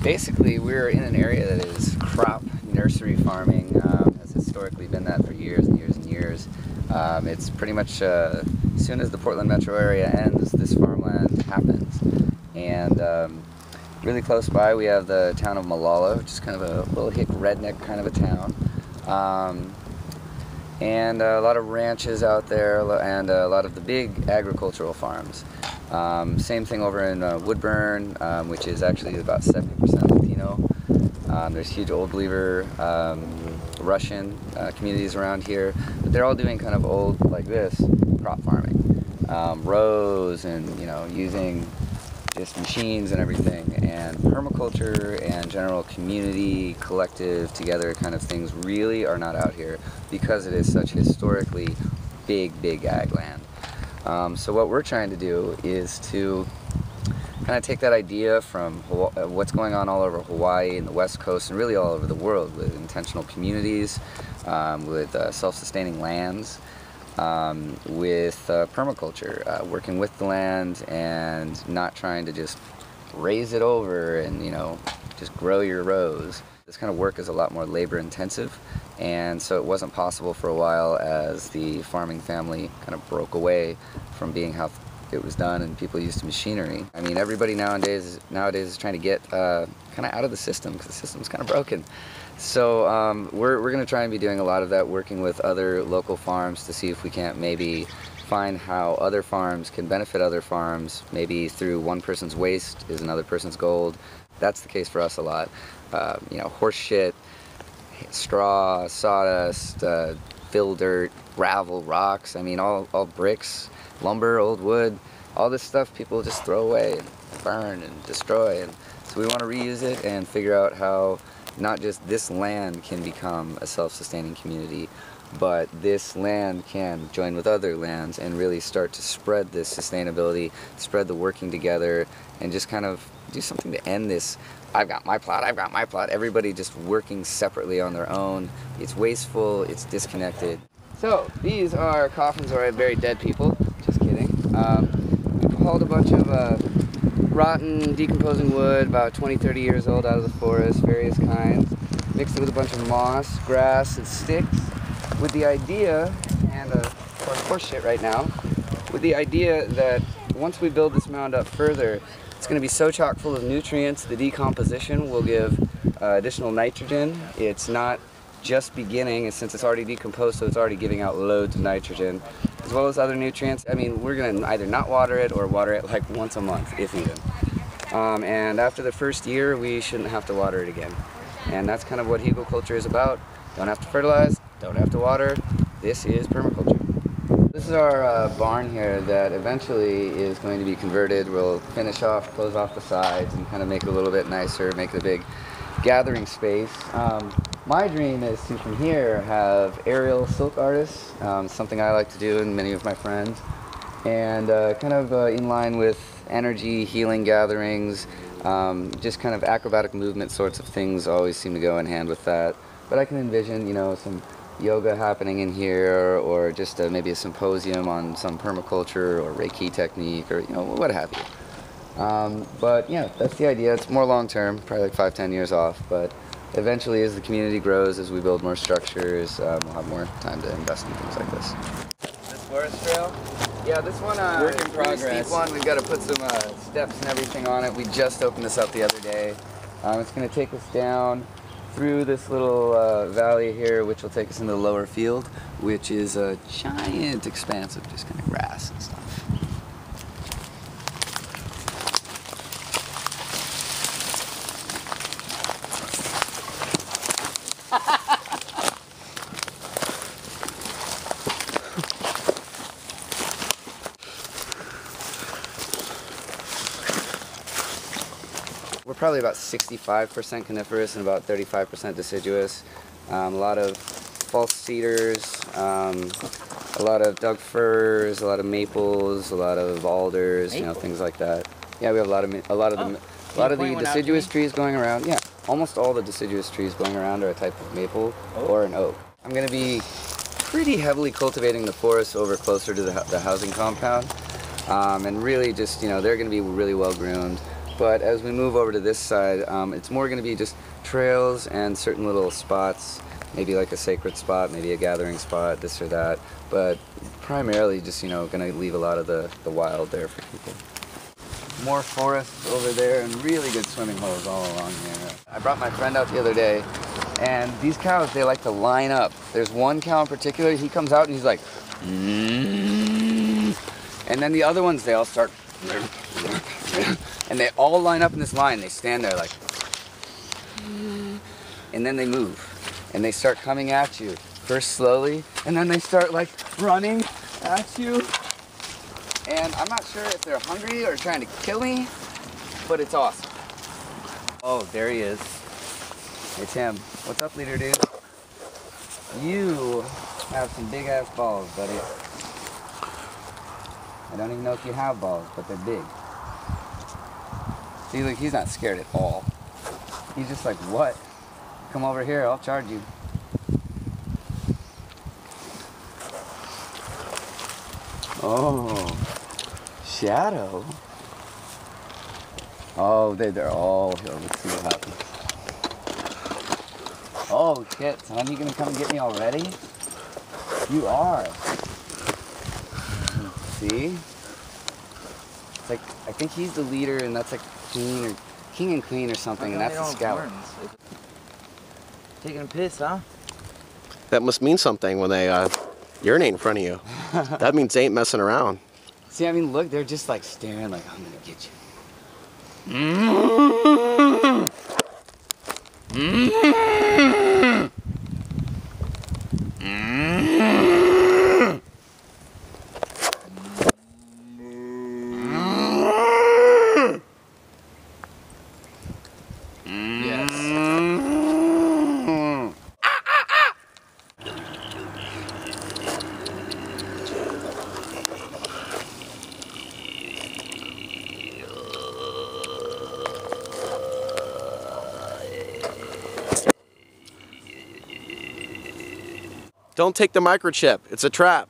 Basically, we're in an area that is crop nursery farming. Has historically been that for years and years and years. It's pretty much as soon as the Portland metro area ends, this farmland happens. And really close by, we have the town of Malala, which is kind of a little hick redneck kind of a town. And a lot of ranches out there, and a lot of the big agricultural farms. Same thing over in Woodburn, which is actually about 70% Latino. There's huge Old Believer Russian communities around here, but they're all doing kind of old, like this, crop farming. Rows and, using just machines and everything, and permaculture and general community, collective, together kind of things really are not out here because it is such historically big ag land. So what we're trying to do is to kind of take that idea from what's going on all over Hawaii and the West Coast and really all over the world with intentional communities, with self-sustaining lands, with permaculture, working with the land and not trying to just raise it over and, just grow your rows. This kind of work is a lot more labor intensive, and so it wasn't possible for a while as the farming family kind of broke away from being how it was done and people used machinery. I mean, everybody nowadays is trying to get kind of out of the system because the system's kind of broken. So we're going to try and be doing a lot of that, working with other local farms to see if we can't maybe find how other farms can benefit other farms, maybe through one person's waste is another person's gold. That's the case for us a lot. Horse shit, straw, sawdust, fill dirt, gravel, rocks, I mean all bricks, lumber, old wood, all this stuff people just throw away and burn and destroy. And so we want to reuse it and figure out how not just this land can become a self-sustaining community, but this land can join with other lands and really start to spread this sustainability, spread the working together, and just kind of do something to end this I've got my plot, everybody just working separately on their own. It's wasteful, it's disconnected. So these are coffins where I buried dead people. Just kidding. We hauled a bunch of rotten, decomposing wood, about 20, 30 years old, out of the forest, various kinds. Mixed it with a bunch of moss, grass, and sticks, with the idea, and of course horse shit right now, with the idea that once we build this mound up further, it's going to be so chock full of nutrients, the decomposition will give additional nitrogen. It's not just beginning, and since it's already decomposed, so it's already giving out loads of nitrogen, as well as other nutrients. I mean, we're going to either not water it or water it like once a month, if even. And after the first year, we shouldn't have to water it again. And that's kind of what ecoculture is about. Don't have to fertilize, don't have to water. This is permaculture. This is our barn here that eventually is going to be converted. We'll finish off, close off the sides, and kind of make it a little bit nicer, make it a big gathering space. My dream is to, from here, have aerial silk artists, something I like to do and many of my friends, and kind of in line with energy, healing gatherings, just kind of acrobatic movement sorts of things always seem to go in hand with that. But I can envision, some yoga happening in here, or just maybe a symposium on some permaculture or Reiki technique, or what have you. But yeah, that's the idea. It's more long term, probably like 5-10 years off, but eventually as the community grows, as we build more structures, we'll have more time to invest in things like this. This forest trail? Yeah, this one, work in progress. Steep one. We've got to put some steps and everything on it. We just opened this up the other day. It's going to take us down through this little valley here, which will take us into the lower field, which is a giant expanse of just kind of grass and stuff. We're probably about 65% coniferous and about 35% deciduous. A lot of false cedars, a lot of Doug firs, a lot of maples, a lot of alders, things like that. Yeah, we have a lot of the deciduous trees going around. Yeah, almost all the deciduous trees going around are a type of maple or an oak. I'm going to be pretty heavily cultivating the forest over closer to the housing compound, and really just they're going to be really well groomed. But as we move over to this side, it's more going to be just trails and certain little spots, maybe like a sacred spot, maybe a gathering spot, this or that. But primarily just, you know, going to leave a lot of the wild there for people. More forest over there and really good swimming holes all along here. I brought my friend out the other day, and these cows, they like to line up. There's one cow in particular, he comes out and he's like, and then the other ones, they all start, and they all line up in this line. They stand there like, and then they move, and they start coming at you, first slowly, and then they start like running at you. And I'm not sure if they're hungry or trying to kill me, but it's awesome. Oh, there he is. It's him. What's up, leader dude? You have some big ass balls, buddy. I don't even know if you have balls, but they're big. See, look, he's not scared at all. He's just like, what? Come over here, I'll charge you. Oh, Shadow. Oh, they're all here. Let's see what happens. Oh, shit, son, you gonna come and get me already? You are. See? It's like, I think he's the leader, and that's like king and queen or something, and that's the scout. Taking a piss, huh? That must mean something when they urinate in front of you. That means they ain't messing around. See, I mean, look, they're just like staring like, I'm gonna get you. Don't take the microchip. It's a trap.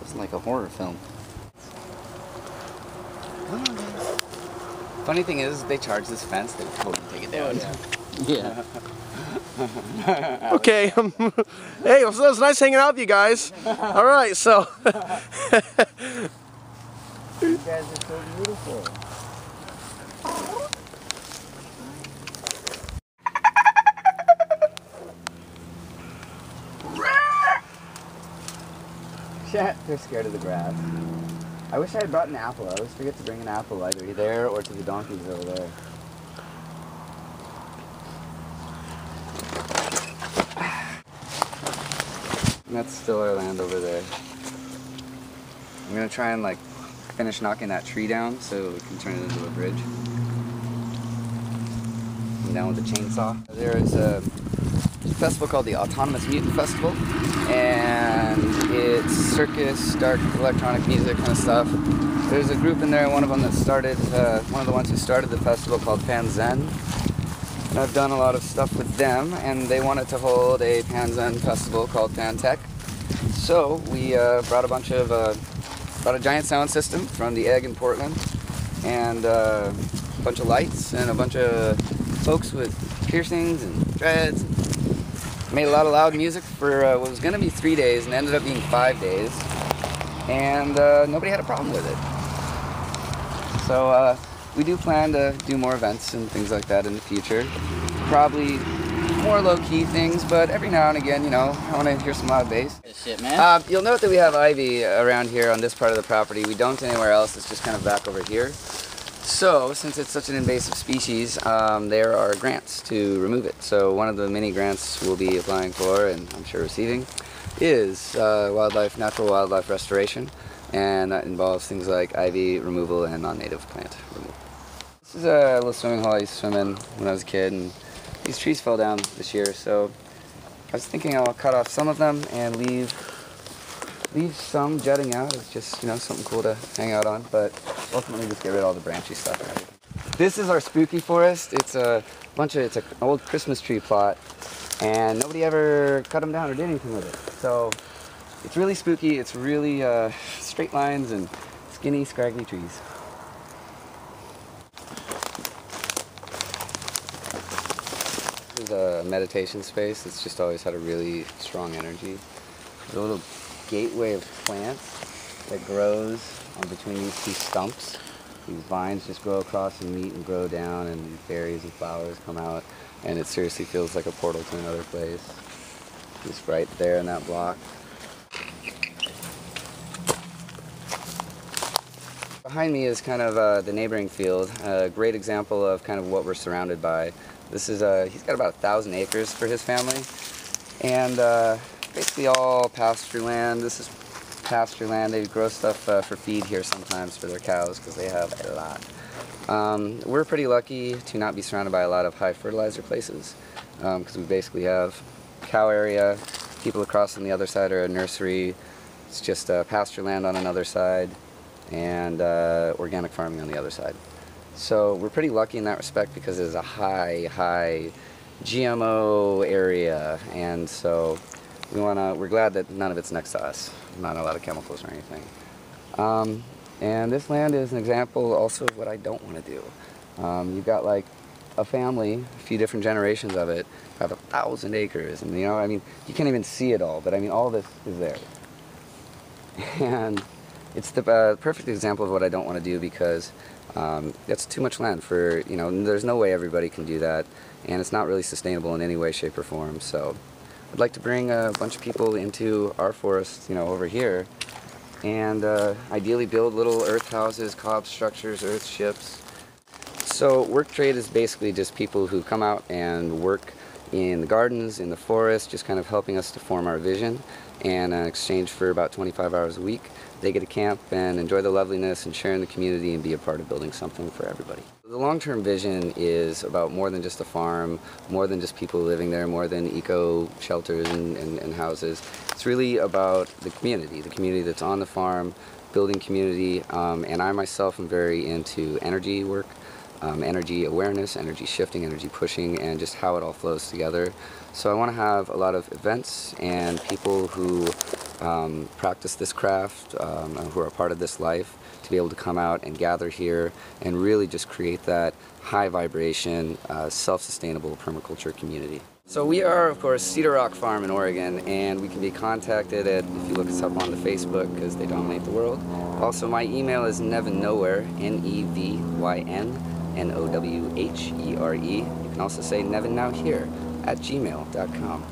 It's like a horror film. Funny thing is, they charge this fence, they would totally take it down. Yeah. Okay. Hey, it was nice hanging out with you guys. All right, so. You guys are so beautiful. Shit, they're scared of the grass. I wish I had brought an apple. I always forget to bring an apple either there or to the donkeys over there. And that's still our land over there. I'm gonna try and like finish knocking that tree down so we can turn it into a bridge. I'm down with the chainsaw. There is a festival called the Autonomous Mutant Festival, and it's circus, dark electronic music kind of stuff. There's a group in there, one of them that started, one of the ones who started the festival called Pan Zen. And I've done a lot of stuff with them, and they wanted to hold a Pan Zen festival called Pan Tech. So we brought a giant sound system from the Egg in Portland, and a bunch of lights, and a bunch of folks with piercings and dreads. Made a lot of loud music for what was going to be 3 days, and ended up being 5 days. And nobody had a problem with it. So we do plan to do more events and things like that in the future. Probably more low-key things, but every now and again, you know, I want to hear some loud bass. Good shit, man. You'll note that we have ivy around here on this part of the property. We don't anywhere else. It's just kind of back over here. So, since it's such an invasive species, there are grants to remove it. So one of the many grants we'll be applying for, and I'm sure receiving, is natural wildlife restoration. And that involves things like ivy removal and non-native plant removal. This is a little swimming hole I used to swim in when I was a kid, and these trees fell down this year, so I was thinking I'll cut off some of them and leave leave some jutting out. It's just, you know, something cool to hang out on, but ultimately just get rid of all the branchy stuff and everything. This is our spooky forest. It's an old Christmas tree plot, and nobody ever cut them down or did anything with it. So it's really spooky. It's really straight lines and skinny, scraggly trees. This is a meditation space. It's just always had a really strong energy. There's a little gateway of plants that grows on between these two stumps. These vines just grow across and meet and grow down, and these berries and flowers come out, and it seriously feels like a portal to another place. Just right there in that block. Behind me is kind of the neighboring field, a great example of kind of what we're surrounded by. This is he's got about 1,000 acres for his family, and basically all pasture land. This is pasture land. They grow stuff for feed here sometimes for their cows because they have a lot. We're pretty lucky to not be surrounded by a lot of high fertilizer places because we basically have cow area. People across on the other side are a nursery. It's just pasture land on another side, and organic farming on the other side. So we're pretty lucky in that respect because it's a high GMO area, and so we're glad that none of it's next to us, not a lot of chemicals or anything. And this land is an example also of what I don't want to do. You've got like a family, a few different generations of it, have 1,000 acres, and you know, I mean, you can't even see it all, but I mean, all this is there. And it's the perfect example of what I don't want to do because it's too much land for, you know, there's no way everybody can do that, and it's not really sustainable in any way, shape, or form. So I'd like to bring a bunch of people into our forest, you know, over here, and ideally build little earth houses, cob structures, earth ships. So work trade is basically just people who come out and work in the gardens, in the forest, just kind of helping us to form our vision, and in exchange for about 25 hours a week, they get to camp and enjoy the loveliness and share in the community and be a part of building something for everybody. The long-term vision is about more than just a farm, more than just people living there, more than eco shelters and houses. It's really about the community that's on the farm, building community, and I myself am very into energy work, energy awareness, energy shifting, energy pushing, and just how it all flows together. So I want to have a lot of events and people who practice this craft, who are a part of this life, to be able to come out and gather here and really just create that high vibration, self-sustainable permaculture community. So we are, of course, Cedar Rock Farm in Oregon, and we can be contacted at, if you look us up on the Facebook, because they dominate the world. Also, my email is nevynnowhere, NEVYNNOWHERE. You can also say nevynnowhere@gmail.com.